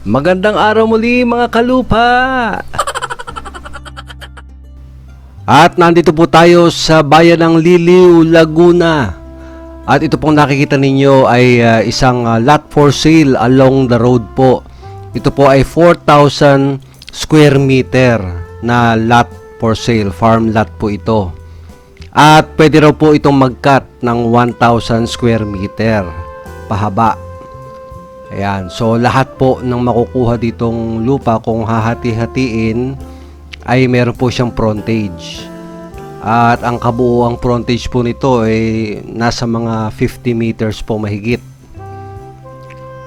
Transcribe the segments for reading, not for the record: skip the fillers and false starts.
Magandang araw muli mga kalupa! At nandito po tayo sa bayan ng Liliw, Laguna. At ito pong nakikita ninyo ay isang lot for sale along the road po. Ito po ay 4,000 square meter na lot for sale, farm lot po ito. At pwede raw po itong mag-cut ng 1,000 square meter pahaba. Ayan, so lahat po ng makukuha ditong lupa kung hahati-hatiin ay meron po siyang frontage. At ang kabuuang frontage po nito ay nasa mga 50 meters po mahigit.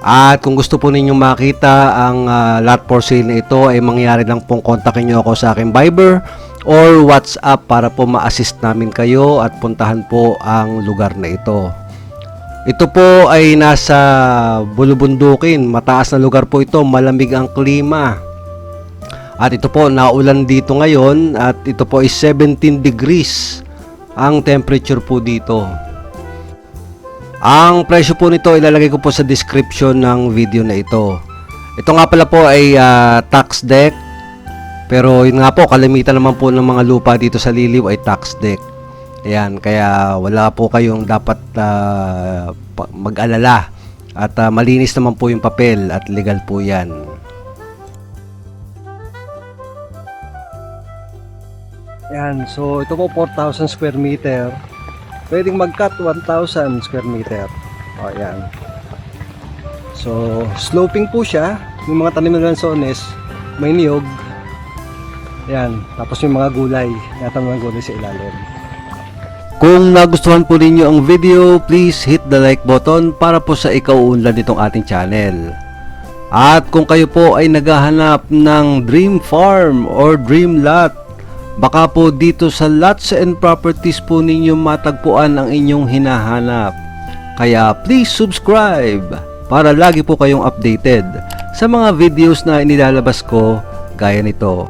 At kung gusto po ninyong makita ang lot for sale na ito ay mangyari lang pong kontakin nyo ako sa aking Viber or WhatsApp para po ma-assist namin kayo at puntahan po ang lugar na ito. Ito po ay nasa bulubundukin, mataas na lugar po ito, malamig ang klima. At ito po, naulan dito ngayon at ito po ay 17 degrees ang temperature po dito. Ang presyo po nito ilalagay ko po sa description ng video na ito. Ito nga pala po ay tax deck, pero yun nga po, kalimitan naman po ng mga lupa dito sa Liliw ay tax deck. Ayan, kaya wala po kayong dapat mag-alala at malinis naman po yung papel at legal po yan. Ayan, so ito po 4,000 square meter. Pwedeng mag-cut 1,000 square meter. O, ayan. So, sloping po siya. Yung mga tanim na lansones, may niyog. Ayan, tapos yung mga gulay. Yata mga gulay sa ilalim. Kung nagustuhan po ninyo ang video, please hit the like button para po sa ikauunlad nitong ating channel. At kung kayo po ay naghahanap ng dream farm or dream lot, baka po dito sa lots and properties po ninyo matagpuan ang inyong hinahanap. Kaya please subscribe para lagi po kayong updated sa mga videos na inilalabas ko gaya nito.